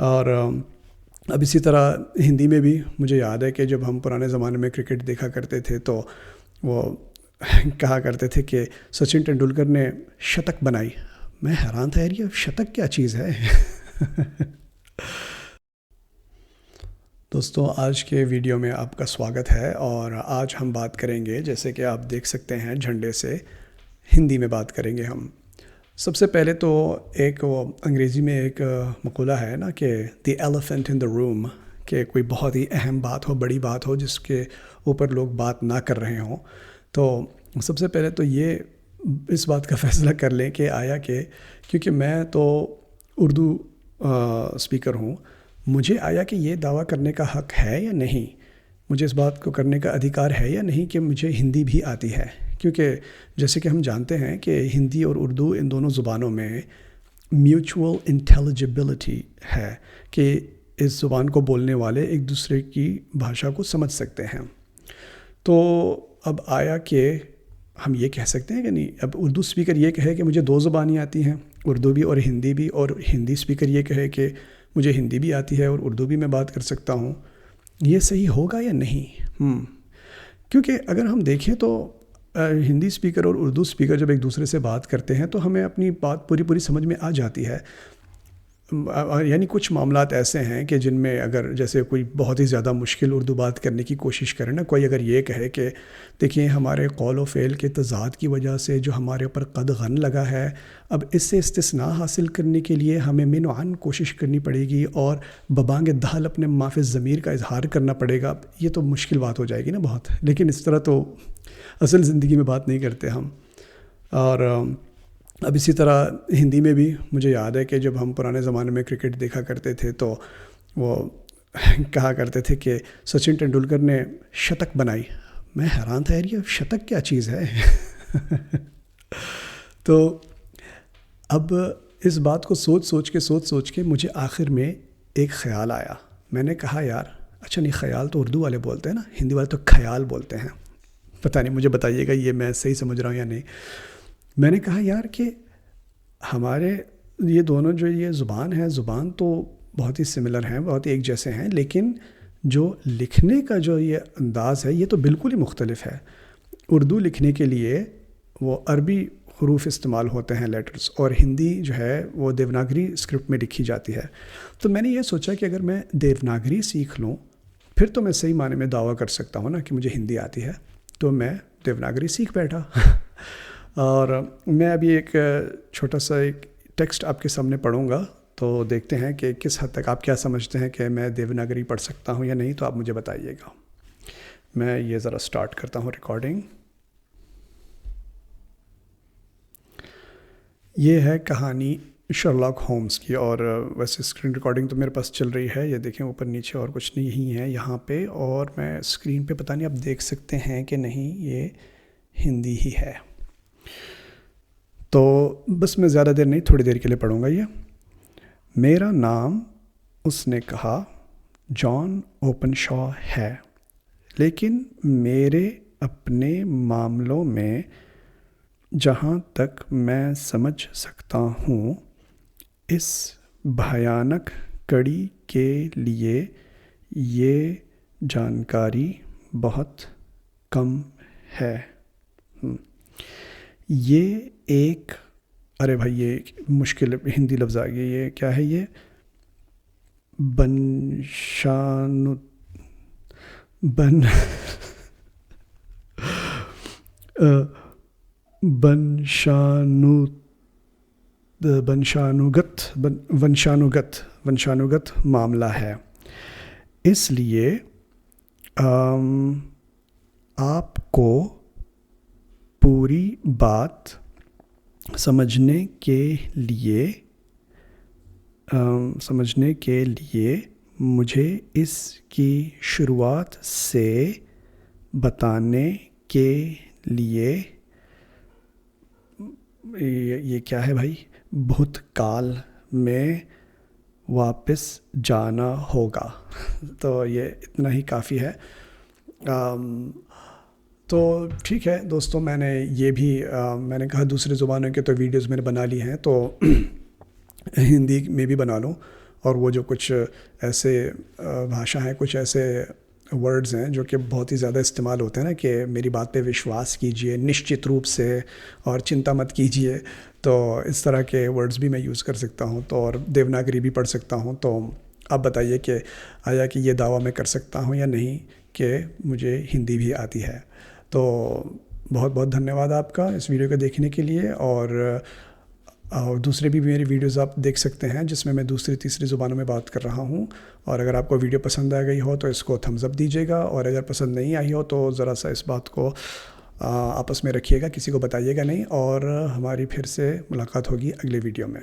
اور اب اسی طرح ہندی میں بھی مجھے یاد ہے کہ جب ہم پرانے زمانے میں کرکٹ دیکھا کرتے تھے تو وہ کہا کرتے تھے کہ سچن ٹینڈولکر نے شتک بنائی. میں حیران تھا، یار یہ شتک کیا چیز ہے؟ دوستو، آج کے ویڈیو میں آپ کا سواگت ہے، اور آج ہم بات کریں گے، جیسے کہ آپ دیکھ سکتے ہیں جھنڈے سے، ہندی میں بات کریں گے ہم. سب سے پہلے تو ایک وہ انگریزی میں ایک مقولہ ہے نا کہ دی ایلیفینٹ ان دا روم، کہ کوئی بہت ہی اہم بات ہو، بڑی بات ہو، جس کے اوپر لوگ بات نہ کر رہے ہوں. تو سب سے پہلے تو یہ اس بات کا فیصلہ کر لیں کہ آیا کہ کیونکہ میں تو اردو اسپیکر ہوں، مجھے آیا کہ یہ دعویٰ کرنے کا حق ہے یا نہیں، مجھے اس بات کو کرنے کا ادھیکار ہے یا نہیں کہ مجھے ہندی بھی آتی ہے. کیونکہ جیسے کہ ہم جانتے ہیں کہ ہندی اور اردو ان دونوں زبانوں میں میوچول انٹیلیجبلٹی ہے، کہ اس زبان کو بولنے والے ایک دوسرے کی بھاشا کو سمجھ سکتے ہیں. تو اب آیا کہ ہم یہ کہہ سکتے ہیں کہ نہیں، اب اردو اسپیکر یہ کہے کہ مجھے دو زبانیں آتی ہیں، اردو بھی اور ہندی بھی، اور ہندی اسپیکر یہ کہے کہ مجھے ہندی بھی آتی ہے اور اردو بھی میں بات کر سکتا ہوں، یہ صحیح ہوگا یا نہیں؟ کیونکہ اگر ہم دیکھیں تو ہندی اسپیکر اور اردو اسپیکر جب ایک دوسرے سے بات کرتے ہیں تو ہمیں اپنی بات پوری سمجھ میں آ جاتی ہے. یعنی کچھ معاملات ایسے ہیں کہ جن میں اگر جیسے کوئی بہت ہی زیادہ مشکل اردو بات کرنے کی کوشش کرے نا، کوئی اگر یہ کہے کہ دیکھیں ہمارے قول و فعل کے تضاد کی وجہ سے جو ہمارے اوپر قد غن لگا ہے، اب اس سے استثناء حاصل کرنے کے لیے ہمیں من عن کوشش کرنی پڑے گی اور ببانگ دہل اپنے معافِ ضمیر کا اظہار کرنا پڑے گا. یہ تو مشکل بات ہو جائے گی نا بہت، لیکن اس طرح تو اصل زندگی میں بات نہیں کرتے ہم. اور اب اسی طرح ہندی میں بھی مجھے یاد ہے کہ جب ہم پرانے زمانے میں کرکٹ دیکھا کرتے تھے تو وہ کہا کرتے تھے کہ سچن ٹینڈولکر نے شتک بنائی. میں حیران تھا، یار یہ شتک کیا چیز ہے؟ تو اب اس بات کو سوچ کے مجھے آخر میں ایک خیال آیا. میں نے کہا یار اچھا نہیں، خیال تو اردو والے بولتے ہیں نا، ہندی والے تو خیال بولتے ہیں. پتہ نہیں، مجھے بتائیے گا یہ میں صحیح سمجھ رہا ہوں یا نہیں. میں نے کہا یار کہ ہمارے یہ دونوں جو یہ زبان تو بہت ہی سملر ہیں، بہت ہی ایک جیسے ہیں، لیکن جو لکھنے کا جو یہ انداز ہے یہ تو بالکل ہی مختلف ہے. اردو لکھنے کے لیے وہ عربی حروف استعمال ہوتے ہیں، لیٹرز، اور ہندی جو ہے وہ دیوناگری اسکرپٹ میں لکھی جاتی ہے. تو میں نے یہ سوچا کہ اگر میں دیوناگری سیکھ لوں پھر تو میں صحیح معنی میں دعویٰ کر سکتا ہوں نا کہ مجھے ہندی آتی ہے. تو میں دیوناگری سیکھ بیٹھا. اور میں ابھی ایک چھوٹا سا ایک ٹیکسٹ آپ کے سامنے پڑھوں گا، تو دیکھتے ہیں کہ کس حد تک آپ کیا سمجھتے ہیں کہ میں دیوناگری پڑھ سکتا ہوں یا نہیں، تو آپ مجھے بتائیے گا. میں یہ ذرا سٹارٹ کرتا ہوں ریکارڈنگ. یہ ہے کہانی شرلاک ہومز کی، اور ویسے اسکرین ریکارڈنگ تو میرے پاس چل رہی ہے، یہ دیکھیں اوپر نیچے اور کچھ نہیں ہے یہاں پہ، اور میں اسکرین پہ پتہ نہیں آپ دیکھ سکتے ہیں کہ نہیں، یہ ہندی ہی ہے. تو بس میں زیادہ دیر نہیں، تھوڑی دیر کے لیے پڑھوں گا. یہ میرا نام، اس نے کہا، جان اوپن شا ہے، لیکن میرے اپنے معاملوں میں جہاں تک میں سمجھ سکتا ہوں اس بھیانک کڑی کے لیے یہ جانکاری بہت کم ہے. یہ ایک، ارے بھائی یہ مشکل ہندی لفظ آ گیا، یہ کیا ہے؟ یہ ونشانوگت معاملہ ہے. اس لیے آپ کو پوری بات سمجھنے کے لیے مجھے اس کی شروعات سے بتانے کے لیے یہ کیا ہے بھائی، بھوت کال میں واپس جانا ہوگا. تو یہ اتنا ہی کافی ہے. تو ٹھیک ہے دوستوں، میں نے یہ بھی میں نے کہا دوسرے زبانوں کے تو ویڈیوز میں نے بنا لی ہیں، تو ہندی میں بھی بنا لوں. اور وہ جو کچھ ایسے بھاشا ہیں، کچھ ایسے ورڈز ہیں جو کہ بہت ہی زیادہ استعمال ہوتے ہیں نا، کہ میری بات پہ وشواس کیجئے نشچت روپ سے، اور چنتا مت کیجئے، تو اس طرح کے ورڈز بھی میں یوز کر سکتا ہوں، تو اور دیوناگری بھی پڑھ سکتا ہوں۔ تو آپ بتائیے کہ آیا کہ یہ دعویٰ میں کر سکتا ہوں یا نہیں کہ مجھے ہندی بھی آتی ہے؟ تو بہت بہت دھنیہ واد آپ کا اس ویڈیو کو دیکھنے کے لیے، اور دوسرے بھی میری ویڈیوز آپ دیکھ سکتے ہیں جس میں میں دوسری تیسری زبانوں میں بات کر رہا ہوں۔ اور اگر آپ کو ویڈیو پسند آ گئی ہو تو اس کو تھمز اپ دیجیے گا، اور اگر پسند نہیں آئی ہو تو ذرا سا اس بات کو آپس میں رکھیے گا، کسی کو بتائیے گا نہیں، اور ہماری پھر سے ملاقات ہوگی اگلے ویڈیو میں۔